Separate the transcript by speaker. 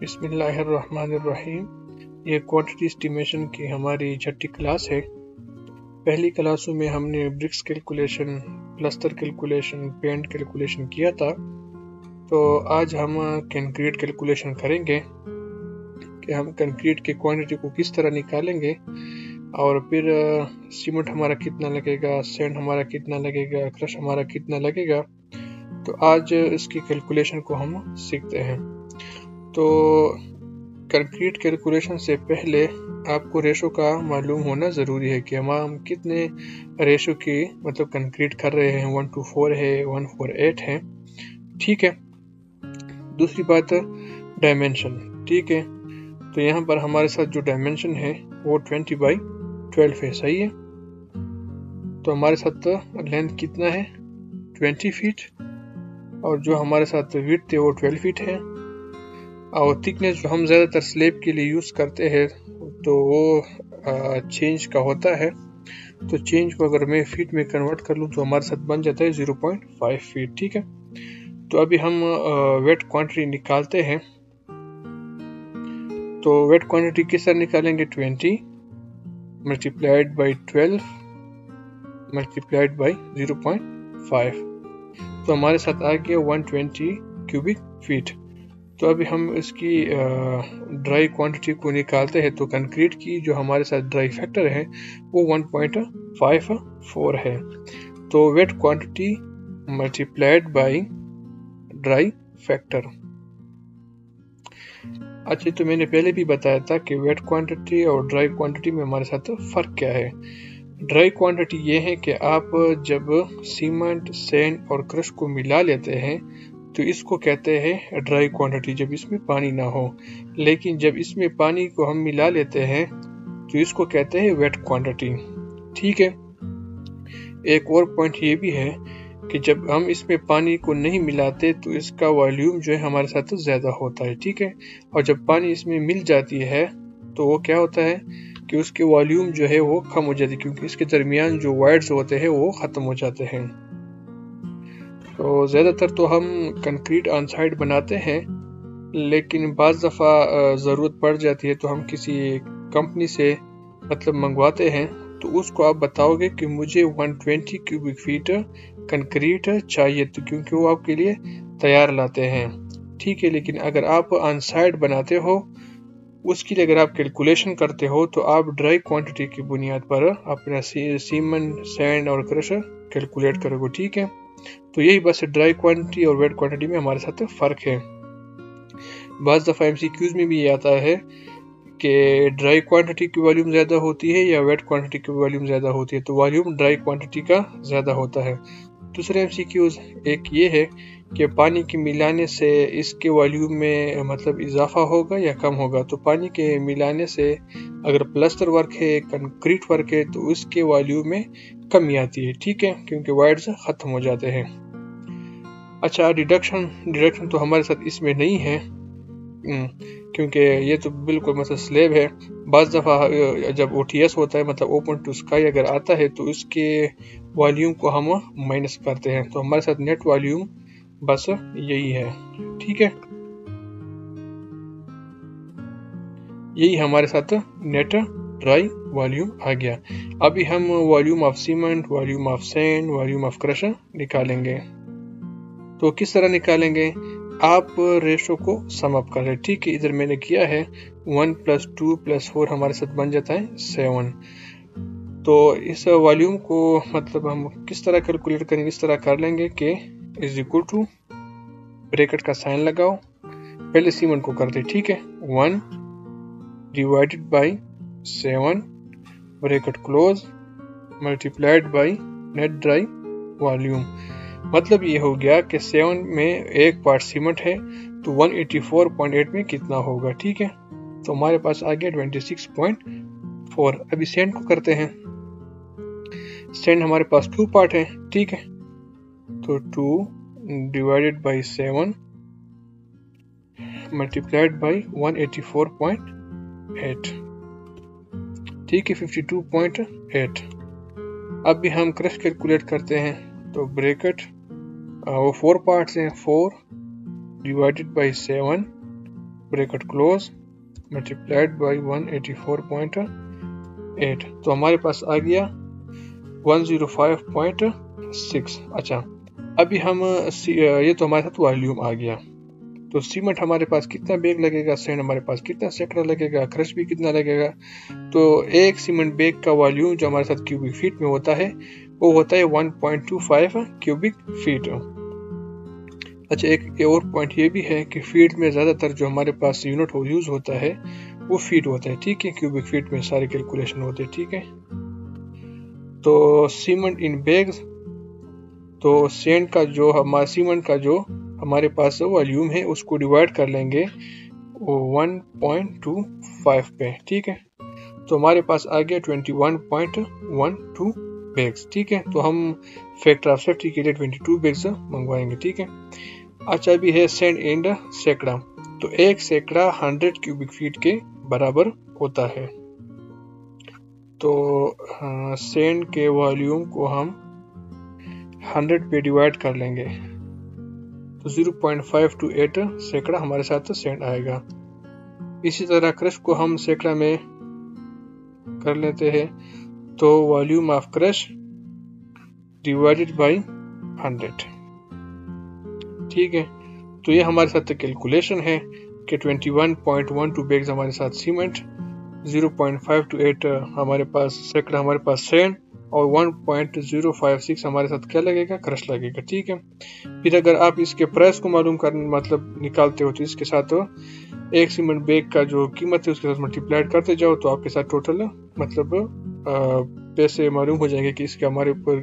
Speaker 1: बिस्मिल्लाहिर्रहमानिर्रहीम। ये quantity estimation की हमारी छठी क्लास है। पहली क्लासों में हमने bricks calculation, plaster calculation, paint calculation किया था। तो आज हम कंक्रीट कैलकुलेशन करेंगे कि हम कंक्रीट के क्वांटिटी को किस तरह निकालेंगे और फिर सीमेंट हमारा कितना लगेगा, सैंड हमारा कितना लगेगा, क्रश हमारा कितना लगेगा। तो आज इसकी कैलकुलेशन को हम सीखते हैं। तो कंक्रीट कैलकुलेशन से पहले आपको रेशो का मालूम होना ज़रूरी है कि हम कितने रेशो की मतलब कंक्रीट कर रहे हैं। 1:4 है, 1:8 है, ठीक है। दूसरी बात डायमेंशन, ठीक है। तो यहाँ पर हमारे साथ जो डायमेंशन है वो 20/12 है, सही है। तो हमारे साथ लेंथ कितना है, 20 फीट, और जो हमारे साथ विड्थ है वो 12 फीट है। और थिकनेस जो हम ज़्यादातर स्लैब के लिए यूज़ करते हैं तो वो चेंज का होता है। तो चेंज को अगर मैं फीट में कन्वर्ट कर लूँ तो हमारे साथ बन जाता है 0.5 फीट, ठीक है। तो अभी हम वेट क्वांटिटी निकालते हैं। तो वेट क्वांटिटी किस तरह निकालेंगे, 20 मल्टीप्लाइड बाई 12 मल्टीप्लाइड बाई 0.5। तो हमारे साथ आ गया 120 क्यूबिक फीट। तो अभी हम इसकी ड्राई क्वांटिटी को निकालते हैं। तो कंक्रीट की जो हमारे साथ ड्राई फैक्टर है वो 1.54 है। तो wait quantity multiplied by dry factor. अच्छा, तो मैंने पहले भी बताया था कि वेट क्वांटिटी और ड्राई क्वांटिटी में हमारे साथ फ़र्क क्या है। ड्राई क्वांटिटी ये है कि आप जब सीमेंट, सैंड और क्रश को मिला लेते हैं तो इसको कहते हैं ड्राई क्वांटिटी, जब इसमें पानी ना हो। लेकिन जब इसमें पानी को हम मिला लेते हैं तो इसको कहते हैं वेट क्वांटिटी, ठीक है। एक और पॉइंट ये भी है कि जब हम इसमें पानी को नहीं मिलाते तो इसका वॉल्यूम जो है हमारे साथ ज़्यादा होता है, ठीक है। और जब पानी इसमें मिल जाती है तो वो क्या होता है कि उसके वॉल्यूम जो है वो कम हो जाती है, क्योंकि इसके दरमियान जो वाइड्स होते हैं वो ख़त्म हो जाते हैं। तो ज़्यादातर तो हम कंक्रीट ऑन साइड बनाते हैं, लेकिन बाज़ दफ़ा ज़रूरत पड़ जाती है तो हम किसी कंपनी से मतलब मंगवाते हैं। तो उसको आप बताओगे कि मुझे 120 क्यूबिक फीट कंक्रीट चाहिए, तो क्योंकि वो आपके लिए तैयार लाते हैं, ठीक है। लेकिन अगर आप ऑन साइड बनाते हो, उसके लिए अगर आप कैलकुलेशन करते हो तो आप ड्राई क्वांटिटी की बुनियाद पर अपना सीमेंट, सैंड और क्रश कैलकुलेट करोगे, ठीक है। तो यही बस ड्राई क्वांटिटी और वेट क्वांटिटी में हमारे साथ फ़र्क है। बाज़ दफ़ा MCQs में भी ये आता है कि ड्राई क्वांटिटी की वॉल्यूम ज़्यादा होती है या वेट क्वांटिटी की वॉल्यूम ज़्यादा होती है। तो वॉल्यूम ड्राई क्वांटिटी का ज़्यादा होता है। दूसरे MCQs एक ये है कि पानी के मिलाने से इसके वॉल्यूम में मतलब इजाफा होगा या कम होगा। तो पानी के मिलाने से अगर प्लास्टर वर्क है, कंक्रीट वर्क है, तो उसके वॉल्यूम में कमी आती है, ठीक है, क्योंकि वाइड्स ख़त्म हो जाते हैं। अच्छा, डिडक्शन तो हमारे साथ इसमें नहीं है, क्योंकि ये तो बिल्कुल मतलब स्लैब है। बाज़ दफ़ा जब OTS होता है, मतलब ओपन टू स्काई अगर आता है, तो उसके वॉल्यूम को हम माइनस करते हैं। तो हमारे साथ नेट वॉल्यूम बस यही है, ठीक है। यही हमारे साथ नेट ड्राई वॉल्यूम आ गया। अभी हम volume of cement, volume of sand, volume of crush निकालेंगे। तो किस तरह निकालेंगे, आप रेशो को सम अप कर रहे हैं, ठीक है। इधर मैंने किया है 1 + 2 + 4 हमारे साथ बन जाता है 7। तो इस वॉल्यूम को मतलब हम किस तरह कैलकुलेट करेंगे, इस तरह कर लेंगे कि इज इक्वल टू, ब्रैकेट का साइन लगाओ, पहले सीमेंट को करते, ठीक है। 1 divided by 7 bracket close multiplied by net dry volume. मतलब ये हो गया कि 7 में 1 पार्ट सीमेंट है तो 184.8 में कितना होगा, ठीक है। तो हमारे पास आ गया 26.4। अभी सैंड को करते हैं। सैंड हमारे पास 2 पार्ट है, ठीक है। तो 2 डिवाइडेड बाई 7 मल्टीप्लाइड बाई 184.8, ठीक है, 52.8। अब भी हम क्रश कैलकुलेट करते हैं। तो ब्रैकेट वो 4 पार्ट्स हैं, 4 divided by 7 bracket close multiplied by 184.8, तो हमारे पास आ गया 105.6। अच्छा, अभी हम ये तो हमारे साथ वॉल्यूम आ गया। तो सीमेंट हमारे पास कितना बैग लगेगा, सैंड हमारे पास कितना सैकड़ा लगेगा, क्रश भी कितना लगेगा। तो एक सीमेंट बैग का वॉल्यूम जो हमारे साथ क्यूबिक फीट में होता है वो होता है 1.25 क्यूबिक फीट। अच्छा, एक और पॉइंट ये भी है कि फीट में ज़्यादातर जो हमारे पास यूनिट यूज होता है वो फीट होता है, ठीक है। क्यूबिक फीट में सारी कैलकुलेशन होते हैं, ठीक है। तो सीमेंट इन बैग्स, तो सीमेंट का जो हमारे पास वॉल्यूम है उसको डिवाइड कर लेंगे 1.25 पे, ठीक है। तो हमारे पास आ गया 21.12 बैग्स, ठीक है। तो हम फैक्टर ऑफ सेफ्टी के लिए 22 बैग्स मंगवाएंगे, ठीक है। अच्छा, अभी है सैंड एंड सैकड़ा। तो एक सैकड़ा 100 क्यूबिक फीट के बराबर होता है। तो सैंड के वॉल्यूम को हम 100 पे डिवाइड कर लेंगे तो 0.528 सैकड़ा हमारे साथ सैंड आएगा। इसी तरह क्रश को हम सैकड़ा में कर लेते हैं, तो volume of crush divided by 100, ठीक है। तो ये हमारे साथ कैलकुलेशन है कि 21.12 बैग्स हमारे साथ सीमेंट, 0.528 हमारे पास सैकड़ा हमारे पास सैंड और 1.056 हमारे साथ क्या लगेगा, क्रश लगेगा, ठीक है। फिर अगर आप इसके प्राइस को मालूम कर मतलब निकालते हो तो इसके साथ एक सीमेंट बैग का जो कीमत है उसके साथ मल्टीप्लाइड करते जाओ तो आपके साथ टोटल मतलब पैसे मालूम हो जाएंगे कि इसके हमारे ऊपर